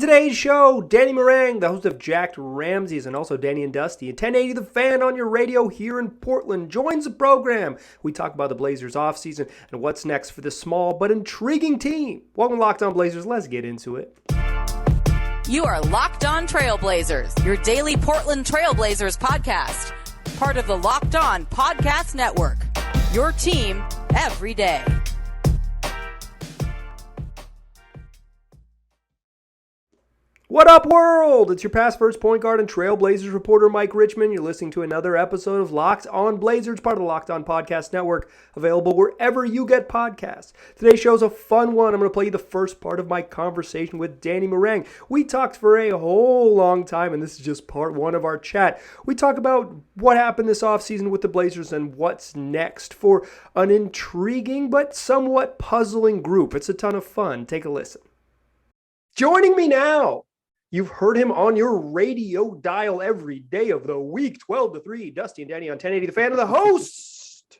today's show, Danny Marang, the host of Jacked Ramsays, and also Danny and Dusty, and 1080 The Fan on your radio here in Portland, joins the program. We talk about the Blazers offseason and what's next for this small but intriguing team. Welcome to Locked On Blazers. Let's get into it. You are Locked On Trailblazers, your daily Portland Trailblazers podcast. Part of the Locked On Podcast Network, your team every day. What up, world? It's your past first point guard and Trailblazers reporter, Mike Richmond. You're listening to another episode of Locked On Blazers, part of the Locked On Podcast Network, available wherever you get podcasts. Today's show is a fun one. I'm going to play you the first part of my conversation with Danny Marang. We talked for a whole long time, and this is just part one of our chat. We talk about what happened this offseason with the Blazers and what's next for an intriguing but somewhat puzzling group. It's a ton of fun. Take a listen. Joining me now, you've heard him on your radio dial every day of the week, 12 to 3. Dusty and Danny on 1080 The Fan, of the host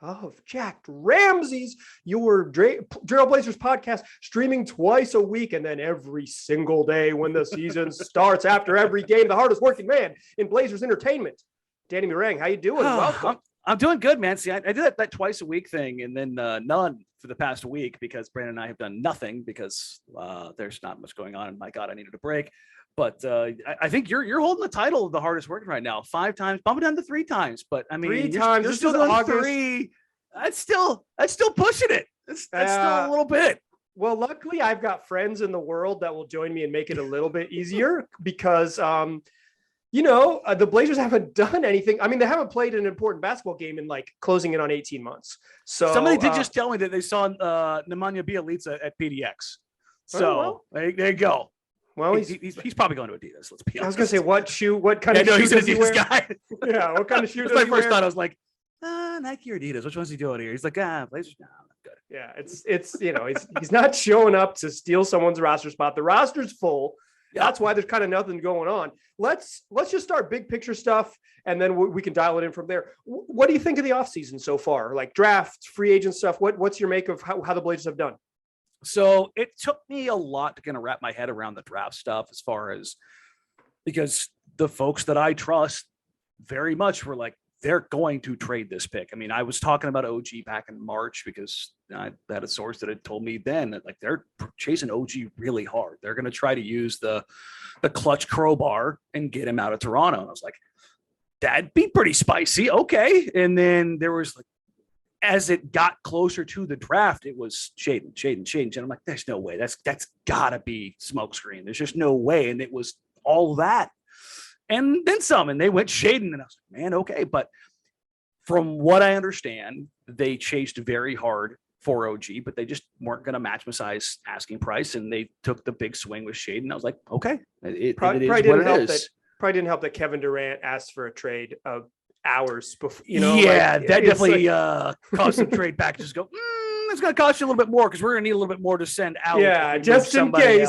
of Jacked Ramsays, your Trailblazers podcast, streaming twice a week and then every single day when the season starts. After every game, the hardest working man in Blazers entertainment. Danny Marang, how you doing? Welcome. I'm doing good, man. See, I did that twice a week thing and then none for the past week because Brandon and I have done nothing because there's not much going on. And my God, I needed a break. But I think you're holding the title of the hardest working right now. 5 times, bump it down to 3 times. But I mean, you're still doing 3. That's still pushing it. That's still a little bit. Well, luckily, I've got friends in the world that will join me and make it a little bit easier because the Blazers haven't done anything. I mean, they haven't played an important basketball game in like closing in on 18 months. So somebody did just tell me that they saw Nemanja Bjelica at PDX. So there you go. Well, he's probably going to Adidas. Let's be honest. I was going to say, what kind of shoe he's does he Adidas wear? Guy. Yeah, what kind of shoe does my he first wear? thought. I was like, Nike or Adidas. Which one's he doing here? He's like, Blazers. No, I'm good. Yeah, it's he's not showing up to steal someone's roster spot. The roster's full. Yeah. That's why there's kind of nothing going on. Let's just start big picture stuff, and then we can dial it in from there. What do you think of the offseason so far? Like drafts, free agent stuff. What's your make of how the Blazers have done? So it took me a lot to kind of wrap my head around the draft stuff as far as because the folks that I trust very much were like, they're going to trade this pick. I mean, I was talking about OG back in March because I had a source that had told me then that like they're chasing OG really hard. They're going to try to use the clutch crowbar and get him out of Toronto. And I was like, that'd be pretty spicy. Okay. And then there was like, as it got closer to the draft, it was Shaden. And I'm like, there's no way. That's gotta be smokescreen. There's just no way. And it was all that. And then some, and they went Shaden, and I was like, man, okay. But from what I understand, they chased very hard for OG, but they just weren't going to match Masai's asking price, and they took the big swing with Shaden. I was like, okay, it is what it is. Probably didn't help that Kevin Durant asked for a trade of hours before. That definitely caused some trade packages go. It's going to cost you a little bit more because we're going to need a little bit more to send out. Yeah, just in case.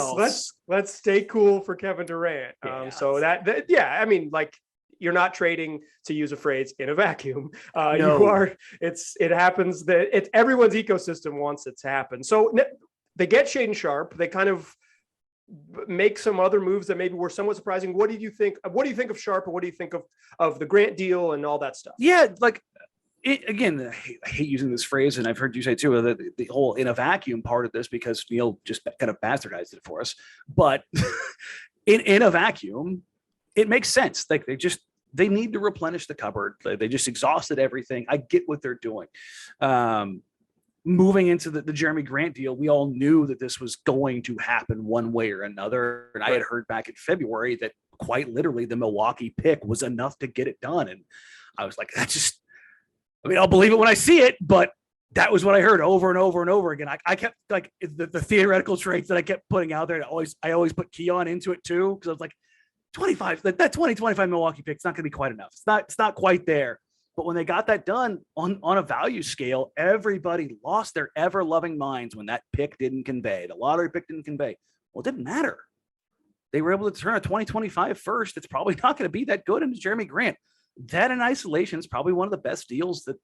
Let's stay cool for Kevin Durant. Yeah. So I mean, like, you're not trading, to use a phrase, in a vacuum. No. You are. It happens that everyone's ecosystem wants it to happen. So they get Shaden Sharp. They kind of make some other moves that maybe were somewhat surprising. What do you think? What do you think of Sharp, and what do you think of the Grant deal and all that stuff? Yeah, like. I hate using this phrase, and I've heard you say too that the whole in a vacuum part of this because Neil just kind of bastardized it for us. But in a vacuum, it makes sense. Like they need to replenish the cupboard. They just exhausted everything. I get what they're doing. Moving into the Jeremy Grant deal, we all knew that this was going to happen one way or another. And I had heard back in February that quite literally the Milwaukee pick was enough to get it done. And I was like, I'll believe it when I see it, but that was what I heard over and over and over again. I kept like the theoretical traits that I kept putting out there. I always put Keon into it too. Cause I was like 25, that 2025 Milwaukee pick, it's not going to be quite enough. It's not quite there. But when they got that done on a value scale, everybody lost their ever loving minds when that pick didn't convey. The lottery pick didn't convey. Well, it didn't matter. They were able to turn a 2025 first. It's probably not going to be that good into Jeremy Grant. That in isolation is probably one of the best deals that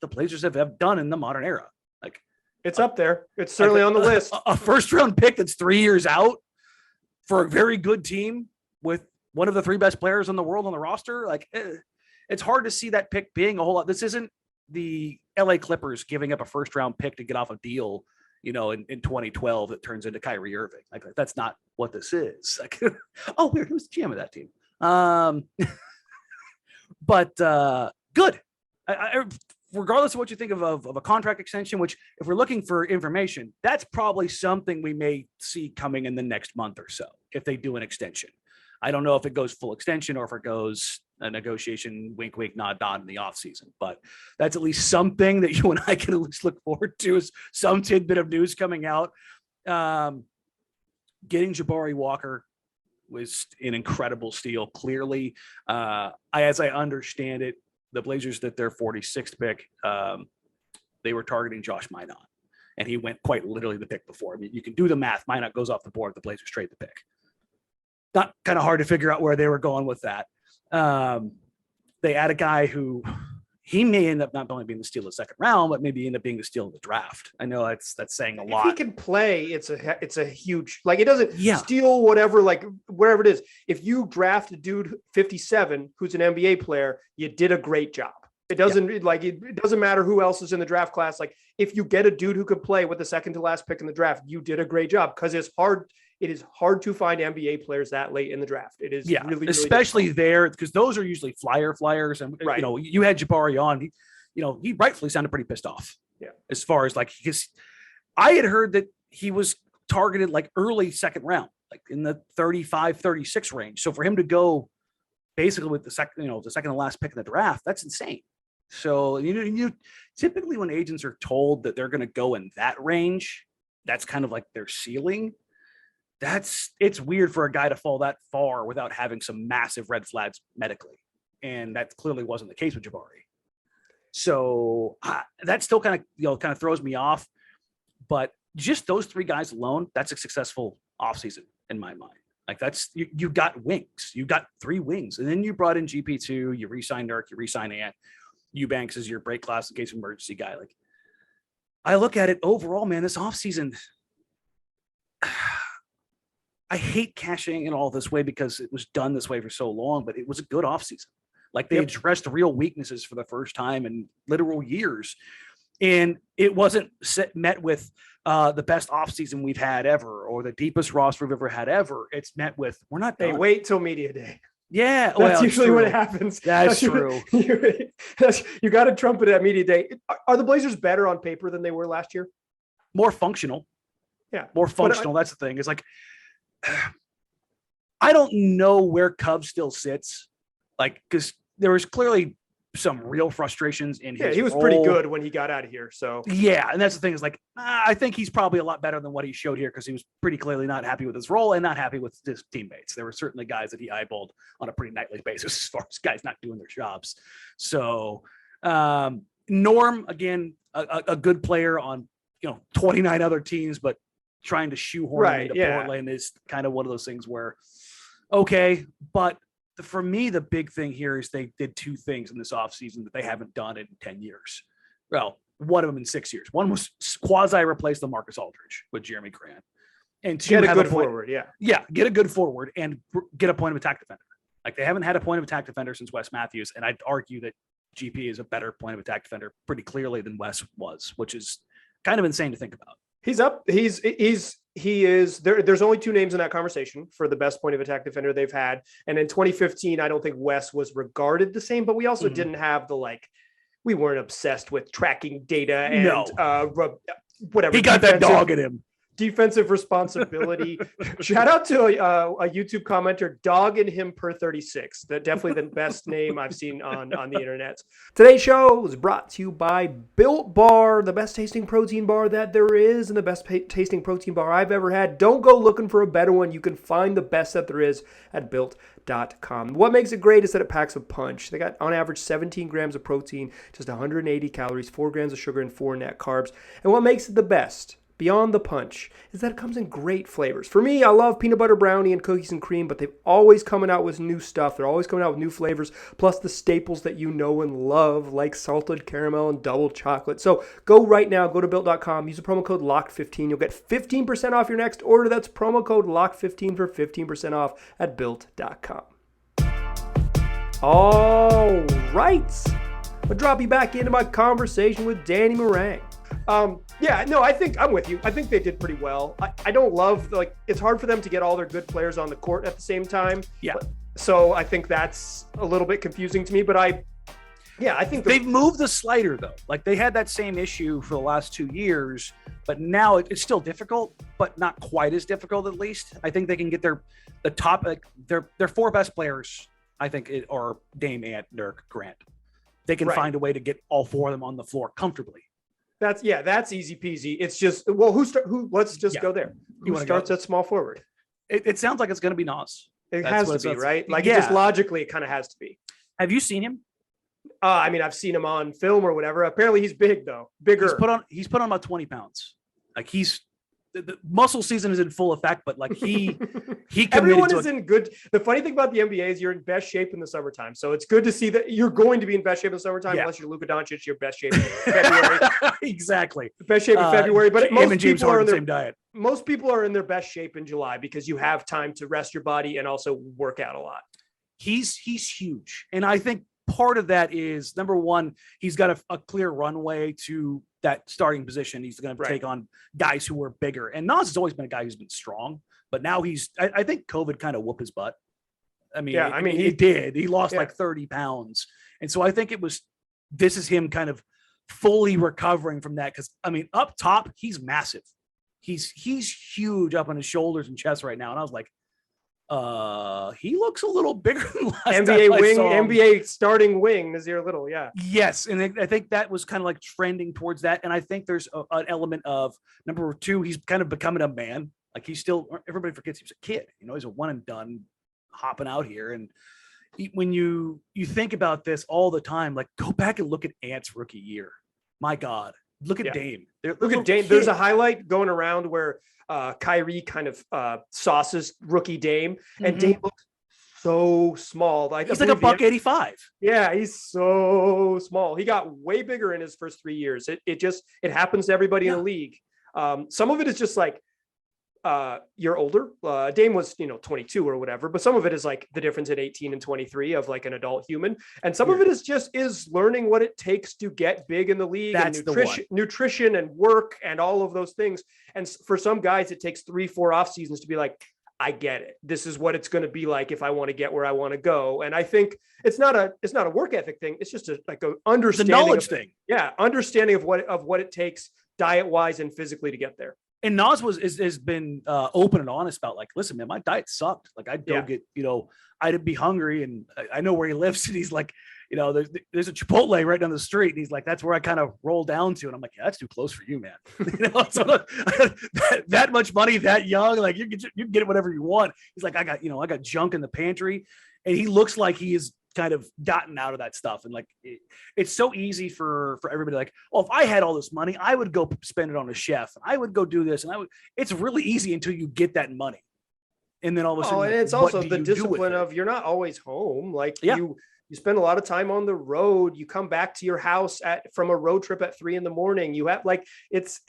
the Blazers have done in the modern era. Like it's up there. It's certainly on the list. A first round pick that's 3 years out for a very good team with one of the 3 best players in the world on the roster, like it's hard to see that pick being a whole lot. This isn't the LA Clippers giving up a first round pick to get off a deal, in 2012 that turns into Kyrie Irving. Like that's not what this is. Like, oh, weird. Who's the GM of that team? But good. Regardless of what you think of a contract extension, which if we're looking for information, that's probably something we may see coming in the next month or so if they do an extension. I don't know if it goes full extension or if it goes a negotiation, wink, wink, nod, nod in the offseason. But that's at least something that you and I can at least look forward to, is some tidbit of news coming out. Getting Jabari Walker was an incredible steal. Clearly, as I understand it, the Blazers did their 46th pick. They were targeting Josh Minot, and he went quite literally the pick before. I mean, you can do the math. Minot goes off the board. The Blazers trade the pick. Not kind of hard to figure out where they were going with that. They add a guy who he may end up not only being the steal of the second round, but maybe end up being the steal of the draft. I know that's saying a lot. If he can play, it's a huge, like, it doesn't steal whatever, like wherever it is. If you draft a dude 57 who's an NBA player, you did a great job. It doesn't it doesn't matter who else is in the draft class. Like, if you get a dude who could play with the second to last pick in the draft, you did a great job, because it's hard. It is hard to find NBA players that late in the draft. It is really especially difficult. there, because those are usually flyers. And, right. You had Jabari on, he rightfully sounded pretty pissed off. Yeah. As far as like, I had heard that he was targeted like early second round, like in the 35, 36 range. So for him to go basically with the second to last pick in the draft, that's insane. So, you typically when agents are told that they're going to go in that range, that's kind of like their ceiling. It's weird for a guy to fall that far without having some massive red flags medically. And that clearly wasn't the case with Jabari. So that still kind of throws me off, but just those 3 guys alone, that's a successful offseason in my mind. Like, that's, you got wings, you got 3 wings, and then you brought in GP2, you re-signed Nurk, you re-signed Ant, Eubanks is your break class in case of emergency guy. Like, I look at it overall, man, this offseason, I hate cashing in all this way because it was done this way for so long, but it was a good offseason. Like, they addressed real weaknesses for the first time in literal years. And it wasn't met with the best offseason we've had ever, or the deepest roster we've ever had ever. It's met with, we're not done. Hey, wait till media day. Yeah. That's usually what happens. That's true. You got to trumpet at media day. Are the Blazers better on paper than they were last year? More functional. Yeah. More functional. That's the thing. It's like, I don't know where Cub still sits. Like, because there was clearly some real frustrations in his he was role. Pretty good when he got out of here. So yeah, and that's the thing, is like, I think he's probably a lot better than what he showed here, because he was pretty clearly not happy with his role and not happy with his teammates. There were certainly guys that he eyeballed on a pretty nightly basis as far as guys not doing their jobs. So Norm, again, a good player on 29 other teams, but trying to shoehorn him into Portland is kind of one of those things where, okay, but for me, the big thing here is they did 2 things in this offseason that they haven't done in 10 years. Well, one of them in 6 years. One was quasi replace LaMarcus Aldridge with Jeremy Grant. And 2, get a good forward. Yeah, get a good forward and get a point of attack defender. Like, they haven't had a point of attack defender since Wes Matthews, and I'd argue that GP is a better point of attack defender pretty clearly than Wes was, which is kind of insane to think about. He's up. He is there. There's only 2 names in that conversation for the best point of attack defender they've had. And in 2015, I don't think Wes was regarded the same, but we also didn't have we weren't obsessed with tracking data and whatever. He got that dog in him. Defensive responsibility. Shout out to a YouTube commenter, dogging him per 36. That definitely the best name I've seen on the internet. Today's show is brought to you by Built Bar, the best tasting protein bar that there is, and the best tasting protein bar I've ever had. Don't go looking for a better one. You can find the best that there is at built.com. What makes it great is that it packs a punch. They got on average 17 grams of protein, just 180 calories, 4 grams of sugar, and 4 net carbs. And what makes it the best? beyond the punch is that it comes in great flavors. For me, I love peanut butter brownie and cookies and cream, but they've always coming out with new stuff. They're always coming out with new flavors, plus the staples that you know and love, like salted caramel and double chocolate. So go right now, go to Built.com, use the promo code LOCKED15. You'll get 15% off your next order. That's promo code LOCKED15 for 15% off at Built.com. All right. I'll drop you back into my conversation with Danny Marang. I think I'm with you. I think they did pretty well. I don't love, it's hard for them to get all their good players on the court at the same time. Yeah. So I think that's a little bit confusing to me, but I think they've moved the slider though. Like they had that same issue for the last 2 years, but now it's still difficult, but not quite as difficult at least. I think they can get their four best players, I think, are Dame, Ant, Dirk, Grant. They can find a way to get all four of them on the floor comfortably. That's easy peasy. It's just, let's just go there. Who starts at small forward? It sounds like it's going to be Nas. It has to be, right? Like just logically, it kind of has to be. Have you seen him? I've seen him on film or whatever. Apparently he's big though. Bigger. He's put on about 20 pounds. Like the muscle season is in full effect, but like he everyone is in good. The funny thing about the NBA is you're in best shape in the summertime. So it's good to see that you're going to be in best shape in the summertime, unless you're Luka Doncic, you're best shape in February. Exactly. Best shape in February. But most James people are on in the same diet. Most people are in their best shape in July because you have time to rest your body and also work out a lot. He's huge. And I think part of that is, number one, he's got a clear runway to that starting position. He's going to take on guys who are bigger. And Nas has always been a guy who's been strong, but now I think COVID kind of whooped his butt. He did. He lost like 30 pounds. And so I think this is him kind of fully recovering from that. Cause up top, he's massive. He's huge up on his shoulders and chest right now. And I was like, he looks a little bigger than last NBA starting wing, Nassir Little. Yeah. Yes. And I think that was kind of like trending towards that. And I think there's an element of, number two, he's kind of becoming a man. Like everybody forgets he was a kid, he's a one and done hopping out here. And when you think about this all the time, like go back and look at Ant's rookie year. My God, look at Dame. Look at Dame. There's a highlight going around where Kyrie kind of sauces rookie Dame, and Dame looks so small. He's like a $185. Yeah, he's so small. He got way bigger in his first 3 years. It happens to everybody in the league. Some of it is just like you're older. Dame was 22 or whatever, but some of it is like the difference at 18 and 23 of like an adult human, and some of it is learning what it takes to get big in the league. That's and nutrition and work and all of those things. And for some guys, it takes 3-4 off seasons to be like, I get it. This is what it's going to be like if I want to get where I want to go. And I think it's not a work ethic thing. It's just a understanding, the knowledge thing. Yeah, understanding of what it takes diet wise and physically to get there. And Nas has been open and honest about like, listen, man, my diet sucked. Like I'd go get, I'd be hungry, and I know where he lives. And he's like, there's a Chipotle right down the street. And he's like, that's where I kind of roll down to. And I'm like, yeah, that's too close for you, man. So that much money that young, like you can get it whatever you want. He's like, I got junk in the pantry. And he looks like he is kind of gotten out of that stuff. And like, it's so easy for everybody, like, oh, if I had all this money, I would go spend it on a chef, and I would go do this. And it's really easy until you get that money. And then all of a sudden, and it's also the discipline of, you're not always home. Like you spend a lot of time on the road. You come back to your house from a road trip at 3 a.m. You have like, it's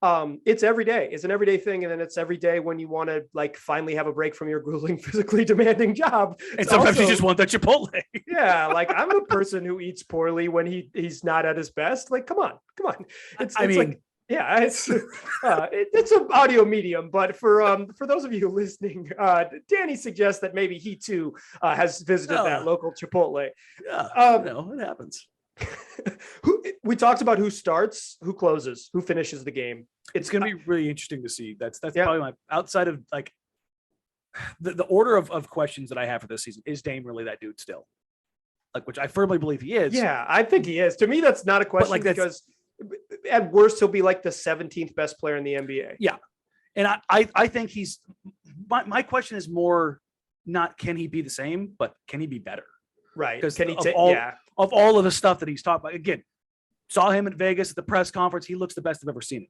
every day. It's an everyday thing. And then it's every day when you want to like finally have a break from your grueling, physically demanding job. And sometimes you just want that Chipotle. Yeah. Like I'm a person who eats poorly when he's not at his best. Like, come on. It's an audio medium, but for those of you listening, Danny suggests that maybe he too has visited that local Chipotle. Yeah, it happens. We talked about who starts, who closes, who finishes the game. It's going to be really interesting to see. That's probably my, outside of like the order of questions that I have for this season. Is Dame really that dude still? Like, which I firmly believe he is. Yeah, I think he is. To me, that's not a question, because at worst he'll be like the 17th best player in the NBA. Yeah, and I think he's. My question is more not can he be the same, but can he be better? Right. Because of all of the stuff that he's talked about, again, saw him at Vegas at the press conference. He looks the best I've ever seen him.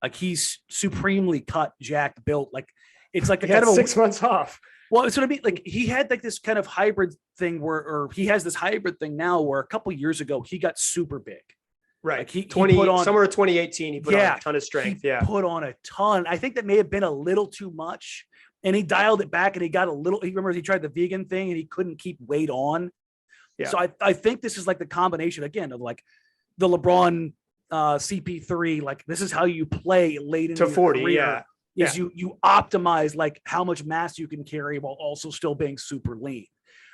Like he's supremely cut, jacked, built. Like it's like he had 6 months off. Well, it's what I mean. Like he had like this kind of hybrid thing or he has this hybrid thing now where a couple years ago he got super big. Right. Like he put on summer of 2018, he put on a ton of strength. Put on a ton. I think that may have been a little too much. And he dialed it back and he got a little, he remembers he tried the vegan thing and he couldn't keep weight on. Yeah. So I think this is like the combination again of like the LeBron CP3, like this is how you play late into 40. Career, you optimize like how much mass you can carry while also still being super lean.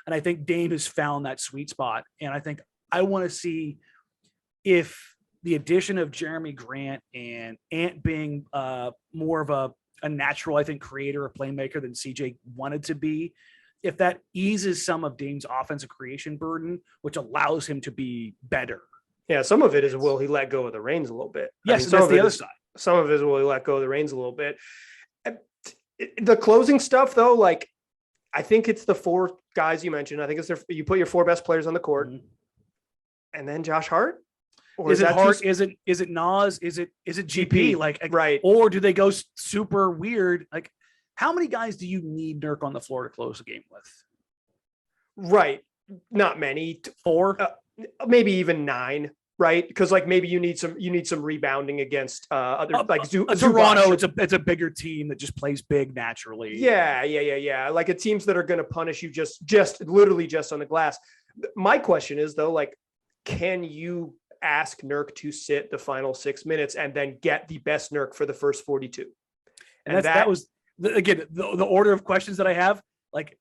And I think Dame has found that sweet spot. And I think I want to see if the addition of Jeremy Grant and Ant being more of a natural, I think, creator, a playmaker than CJ wanted to be, if that eases some of Dame's offensive creation burden, which allows him to be better. Yeah, some of it is will he let go of the reins a little bit. Yes, that's the other side. Some of it is will he let go of the reins a little bit. The closing stuff, though, like I think it's the 4 guys you mentioned. I think it's you put your 4 best players on the court, and then Josh Hart. Or is it Hart? Is it Nas? Is it GP? Like right? Or do they go super weird? Like how many guys do you need Nurk on the floor to close the game with? Right, not many. 4, maybe even 9. Right, because like maybe you need some rebounding against other like Toronto. It's a bigger team that just plays big naturally. Yeah. Like a teams that are going to punish you just literally just on the glass. My question is though, like, can you ask Nurk to sit the final 6 minutes and then get the best Nurk for the first 42? And that was again the order of questions that I have. Like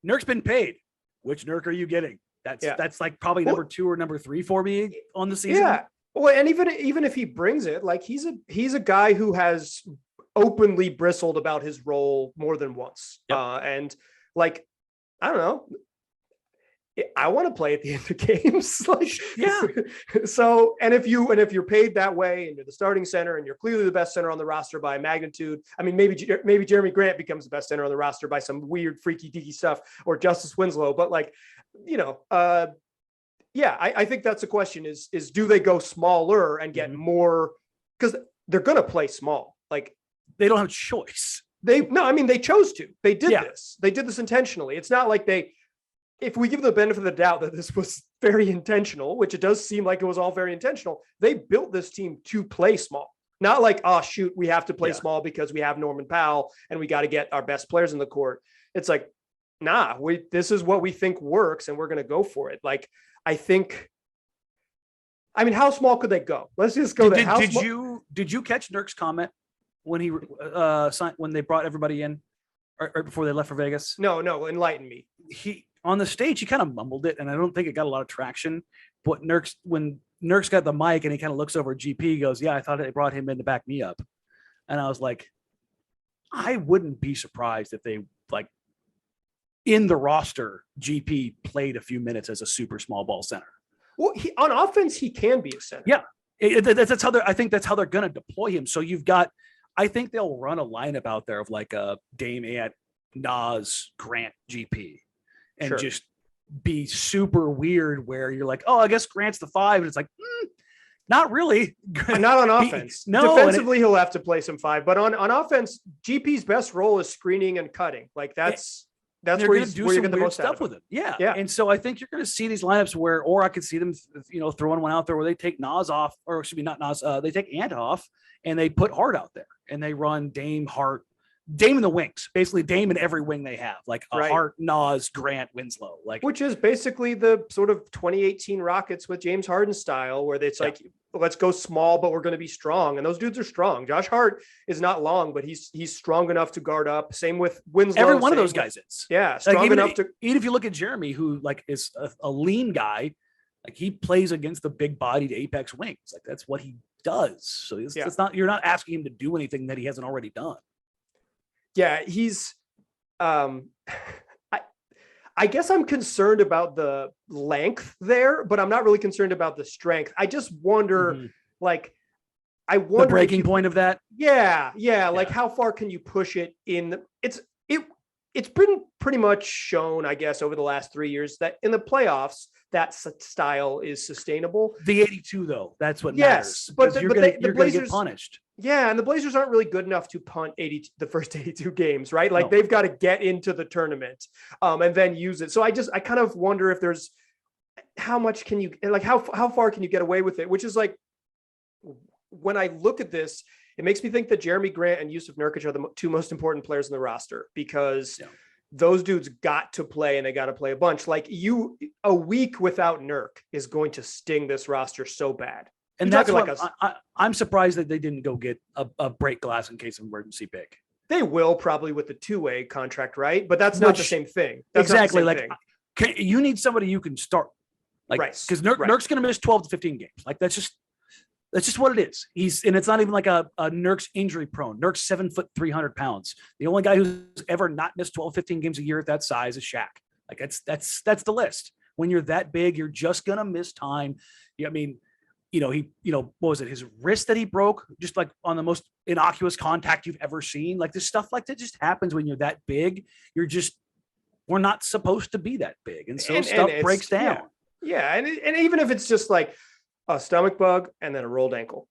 Nurk's been paid. Which Nurk are you getting? That's like probably number 2 or number 3 for me on the season. Yeah. Well, and even if he brings it, like he's a guy who has openly bristled about his role more than once. Yep. And like, I don't know. I want to play at the end of games. Like, yeah. So, and if you're paid that way and you're the starting center and you're clearly the best center on the roster by magnitude, I mean, maybe Jeremy Grant becomes the best center on the roster by some weird freaky deaky stuff, or Justice Winslow. But like, I think that's the question is do they go smaller and get more, because they're going to play small. Like they don't have a choice. They chose to. They did this. They did this intentionally. It's not like if we give them the benefit of the doubt that this was very intentional, which it does seem like it was all very intentional, they built this team to play small. Not like, oh, shoot, we have to play small because we have Norman Powell and we got to get our best players in the court. It's like, nah, this is what we think works and we're going to go for it. Like, how small could they go? Let's just go there. Did you catch Nurk's comment when he signed, when they brought everybody in or before they left for Vegas? No, enlighten me. On the stage, he kind of mumbled it, and I don't think it got a lot of traction. But when Nurk's got the mic and he kind of looks over at GP, he goes, "Yeah, I thought they brought him in to back me up." And I was like, I wouldn't be surprised if they, like, in the roster, GP played a few minutes as a super small ball center. Well, on offense, he can be a center. Yeah, that's how I think that's how they're going to deploy him. So I think they'll run a lineup out there of like a Dame, Ant, Nas, Grant, GP. And just be super weird where you're like, oh, I guess Grant's the 5. And it's like, not really. Not on offense. No. Defensively, he'll have to play some 5. But on offense, GP's best role is screening and cutting. Like that's where you get the most stuff with him. Yeah. And so I think you're going to see these lineups or I could see them, throwing one out there where they take Nas off, or excuse me, not Nas. They take Ant off and they put Hart out there and they run Dame, Hart, Dame in the wings, basically Dame in every wing they have, like Hart, Nas, Grant, Winslow, like, which is basically the sort of 2018 Rockets with James Harden style, where it's like, let's go small, but we're going to be strong. And those dudes are strong. Josh Hart is not long, but he's strong enough to guard up. Same with Winslow. Every one of those guys is. Yeah. Strong enough to, even if you look at Jeremy, who like is a lean guy, like he plays against the big bodied apex wings. Like that's what he does. So it's not, you're not asking him to do anything that he hasn't already done. Yeah, he's I guess I'm concerned about the length there, but I'm not really concerned about the strength. I just wonder, the breaking point of that. Yeah. Like how far can you push it in? it's been pretty much shown, I guess, over the last 3 years that in the playoffs, that style is sustainable. The 82, though, that's what Yes, matters. but You're the going to get Blazers punished. Yeah, and the Blazers aren't really good enough to punt the first 82 games, right? Like No. they've got to get into the tournament and then use it. So I kind of wonder if there's how much can you like how far can you get away with it? Which is like when I look at this, it makes me think that Jeremy Grant and Yusuf Nurkic are the two most important players in the roster because those dudes got to play and they got to play a bunch. Like a week without Nurk is going to sting this roster so bad. And that's what I'm surprised that they didn't go get a break glass in case of emergency pick. They will probably with the 2-way contract, right? But that's not the same thing. That's exactly. Not the same Like thing. you need somebody you can start. Like, because Nurk's going to miss 12 to 15 games. Like that's just what it is. And it's not even like a Nurk's injury prone. Nurk's 7 foot, 300 pounds. The only guy who's ever not missed 12, 15 games a year at that size is Shaq. Like that's the list. When you're that big, you're just going to miss time. I mean, what was it? His wrist that he broke just like on the most innocuous contact you've ever seen. Like this stuff like that just happens when you're that big. We're not supposed to be that big. And so stuff breaks down. Yeah. And even if it's just like a stomach bug and then a rolled ankle.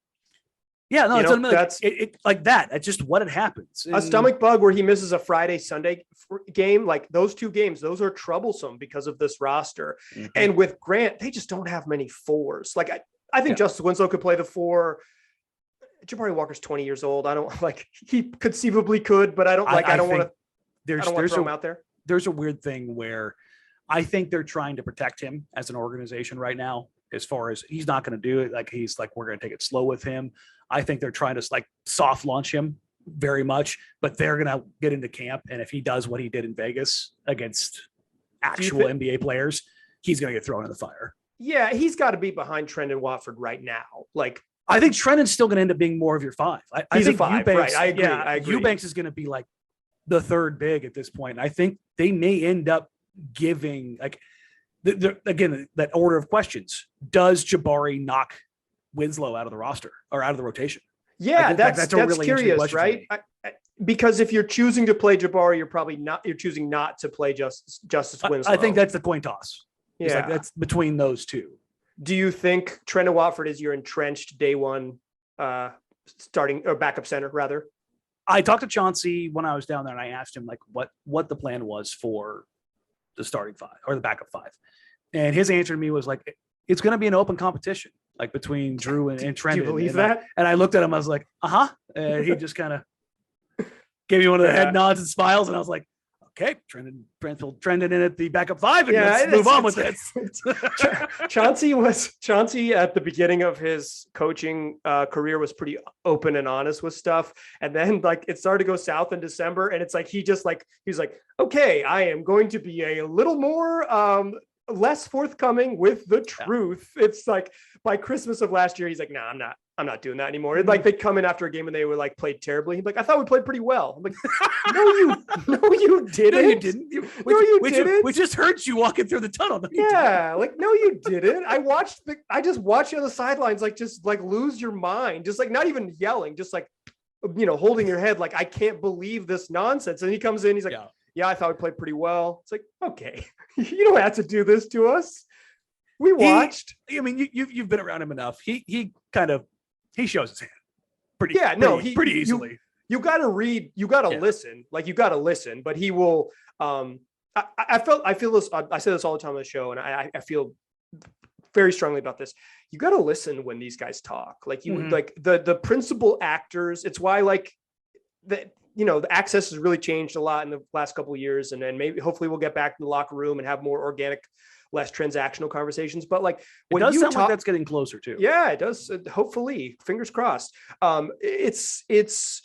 Yeah, no, it's like that. That's just what it happens. A stomach bug where he misses a Friday, Sunday game, like those two games, those are troublesome because of this roster. Mm-hmm. And with Grant, they just don't have many fours. Like I think Justice Winslow could play the 4. Jabari Walker's 20 years old. I don't like he conceivably could, but I don't want to throw him out there. There's a weird thing where I think they're trying to protect him as an organization right now, as far as he's not going to do it. Like he's like, we're going to take it slow with him. I think they're trying to like soft launch him very much, but they're going to get into camp. And if he does what he did in Vegas against actual NBA players, he's going to get thrown in the fire. Yeah, he's got to be behind Trendon Watford right now. Like, I think Trendon's still going to end up being more of your 5. I think a 5, Eubanks, right? I agree. Eubanks is going to be like the third big at this point. I think they may end up giving like again that order of questions. Does Jabari knock Winslow out of the roster or out of the rotation? Yeah, that's really curious, right? Because if you're choosing to play Jabari, you're choosing not to play Justice Winslow. I think that's the coin toss. Yeah, like that's between those two. Do you think Trendon Watford is your entrenched day one starting or backup center rather? I talked to Chauncey when I was down there and I asked him like what the plan was for the starting 5 or the backup 5. And his answer to me was like, it's going to be an open competition, like between Drew and Trendon. Do you believe that? And I looked at him, I was like, and he just kind of gave me one of the head nods and smiles. And I was like, okay, Trendon in at the backup 5 and let's move on with it. Chauncey at the beginning of his coaching career was pretty open and honest with stuff. And then like it started to go south in December. And it's like, he's like, okay, I am going to be a little more less forthcoming with the truth. It's like by Christmas of last year, he's like, nah, I'm not doing that anymore. Like they'd come in after a game and they were like played terribly. He'd be like, I thought we played pretty well. I'm like, no, you didn't. No, you didn't. We just heard you walking through the tunnel. No, you didn't. I just watched you on the sidelines, like just like lose your mind, just like not even yelling, just like holding your head, like I can't believe this nonsense. And he comes in, he's like, yeah, I thought we played pretty well. It's like, okay, you don't have to do this to us. We watched. You've been around him enough. He shows his hand pretty easily. You got to read. You got to listen. Like you got to listen. But he will. I feel this. I say this all the time on the show, and I feel very strongly about this. You got to listen when these guys talk. Like you, like the principal actors. It's why like the access has really changed a lot in the last couple of years, and then maybe hopefully we'll get back to the locker room and have more organic, less transactional conversations. But like when it does sound like that's getting closer too. Yeah, it does. Hopefully, fingers crossed. It's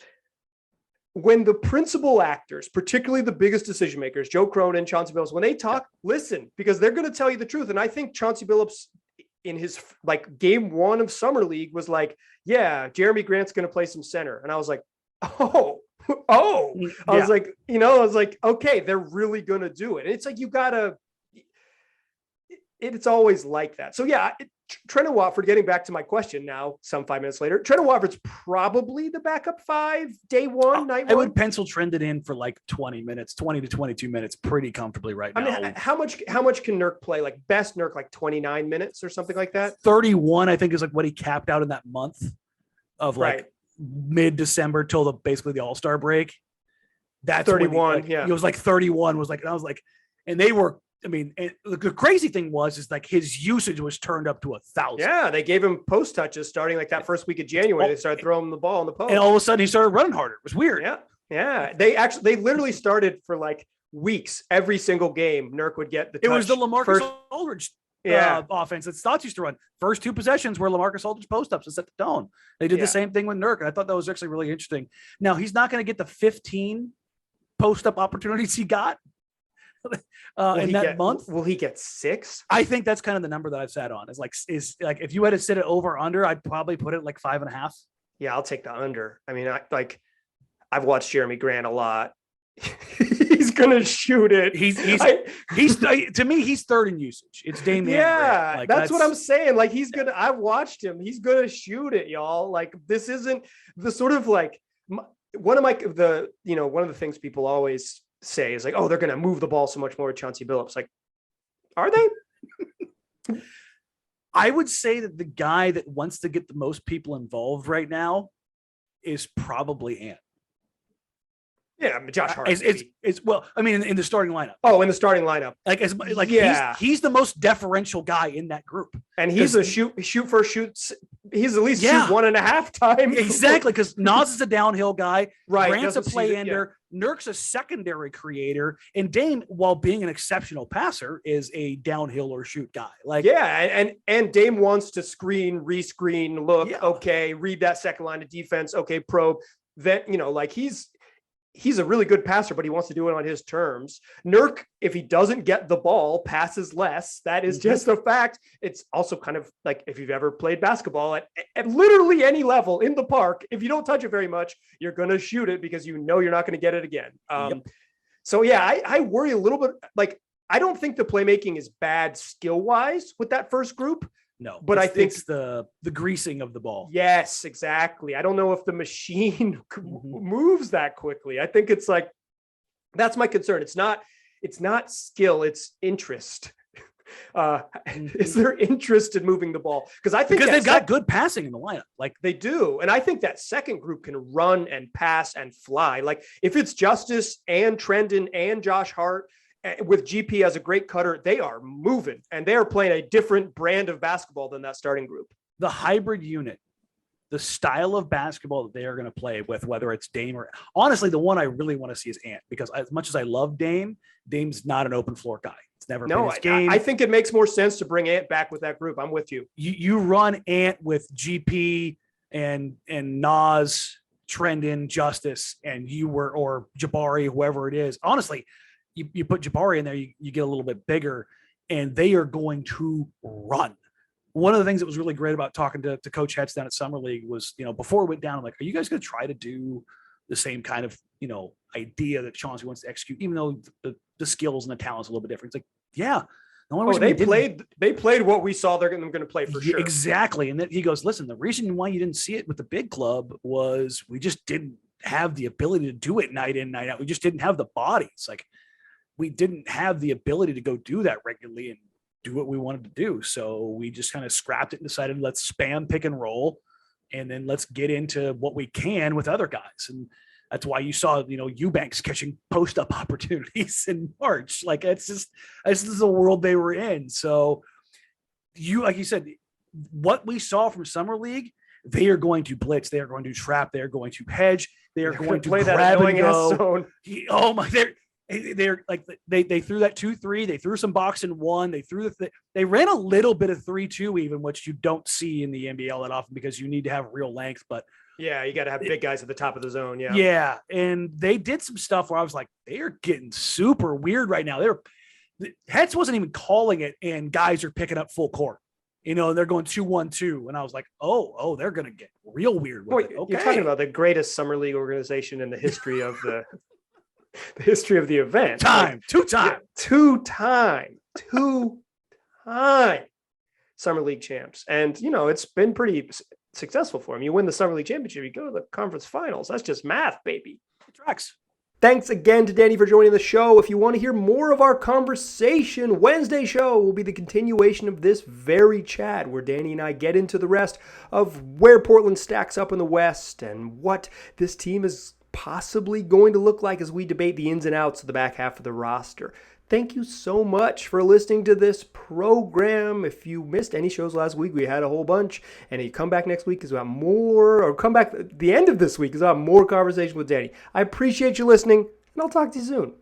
when the principal actors, particularly the biggest decision makers, Joe Cronin, Chauncey Billups, when they talk, listen, because they're going to tell you the truth. And I think Chauncey Billups in his like game 1 of Summer League was like, yeah, Jeremy Grant's going to play some center. And I was like, I was like, okay, they're really going to do it. And it's like, you gotta, it's always like that. So yeah, Trendon Watford, getting back to my question now, some 5 minutes later, Trendon Watford's probably the backup 5, day one, night one. I would pencil Trendon in for like 20 minutes, 20 to 22 minutes pretty comfortably right now. I mean, how much can Nurk play? Like best Nurk, like 29 minutes or something like that? 31, I think, is like what he capped out in that month of like mid-December till basically the All-Star break. That's 31. It was like 31 was like, and I was like, and they were, I mean, the crazy thing is like his usage was turned up to 1,000. Yeah, they gave him post touches starting like that first week of January. They started throwing him the ball on the post, and all of a sudden he started running harder. It was weird. Yeah. They literally started for like weeks. Every single game, Nurk would get the touch. It was the LaMarcus Aldridge offense that Stotts used to run. First 2 possessions were LaMarcus Aldridge post ups to set the tone. They did the same thing with Nurk, and I thought that was actually really interesting. Now he's not going to get the 15 post up opportunities he got. In that month. Will he get 6? I think that's kind of the number that I've sat on. Is like if you had to sit it over under, I'd probably put it like 5.5. Yeah, I'll take the under. I mean, I've watched Jeremy Grant a lot. He's gonna shoot it. He's to me, he's third in usage. It's Damian. Yeah, like, that's what I'm saying. Like I've watched him. He's gonna shoot it, y'all. Like this isn't the sort of like one of the things people always say is like, oh, they're going to move the ball so much more with Chauncey Billups. Like, are they? I would say that the guy that wants to get the most people involved right now is probably Ant. Yeah, I mean, Josh Hart. It's well, I mean, in the starting lineup. Oh, in the starting lineup. He's the most deferential guy in that group. And he's a shoot first shoots. He's at least shoot 1.5 times. Exactly, because Nas is a downhill guy. Right. Grant's a play ender. Nurk's a secondary creator. And Dame, while being an exceptional passer, is a downhill or shoot guy. Like, and Dame wants to screen, rescreen, look, okay, read that second line of defense, okay, probe. Then, like he's a really good passer, but he wants to do it on his terms. Nurk, if he doesn't get the ball, passes less. That is just a fact. It's also kind of like if you've ever played basketball at literally any level in the park, if you don't touch it very much, you're going to shoot it because you're not going to get it again. So yeah, I worry a little bit. Like, I don't think the playmaking is bad skill-wise with that first group. No, but I think it's the greasing of the ball. Yes, exactly. I don't know if the machine moves that quickly. I think it's like, that's my concern. It's not skill, it's interest. Is there interest in moving the ball? Because they've got good passing in the lineup. Like they do. And I think that second group can run and pass and fly. Like if it's Justice and Trendon and Josh Hart, with GP as a great cutter, they are moving and they are playing a different brand of basketball than that starting group. The hybrid unit, the style of basketball that they are going to play with, whether it's Dame or honestly, the one I really want to see is Ant, because as much as I love Dame, Dame's not an open floor guy. It's never been his game. I think it makes more sense to bring Ant back with that group. I'm with you. You run Ant with GP and Nas, Trendon, Justice, and or Jabari, whoever it is. Honestly, you put Jabari in there, you get a little bit bigger, and they are going to run. One of the things that was really great about talking to Coach Hetz down at Summer League was, before it went down, I'm like, are you guys going to try to do the same kind of, idea that Chauncey wants to execute, even though the skills and the talent's a little bit different? It's like, yeah. They played what we saw they're going to play for sure. Exactly. And then he goes, listen, the reason why you didn't see it with the big club was we just didn't have the ability to do it night in, night out. We just didn't have the bodies. Like, we didn't have the ability to go do that regularly and do what we wanted to do. So we just kind of scrapped it and decided, let's spam pick and roll, and then let's get into what we can with other guys. And that's why you saw, Eubanks catching post-up opportunities in March. Like, this is the world they were in. So like you said, what we saw from Summer League, they are going to blitz. They are going to trap. They are going to hedge. They are going to play grab that and go. Zone. They're like, they threw that 2-3. They threw some box and one. They threw they ran a little bit of 3-2 even, which you don't see in the NBL that often because you need to have real length. But yeah, you got to have big guys at the top of the zone. Yeah. Yeah. And they did some stuff where I was like, they are getting super weird right now. Hetz wasn't even calling it, and guys are picking up full court. And they're going 2-1-2. And I was like, oh, they're going to get real weird with it. Okay. You're talking about the greatest summer league organization in the history of the history of the event. Two time. time Summer League champs. And, it's been pretty successful for him. You win the Summer League championship, you go to the conference finals. That's just math, baby. It tracks. Thanks again to Danny for joining the show. If you want to hear more of our conversation, Wednesday show will be the continuation of this very chat where Danny and I get into the rest of where Portland stacks up in the West and what this team is possibly going to look like as we debate the ins and outs of the back half of the roster. Thank you so much for listening to this program. If you missed any shows last week, we had a whole bunch. And if you come back next week, because we'll have more, or come back at the end of this week, because we'll have more conversation with Danny. I appreciate you listening, and I'll talk to you soon.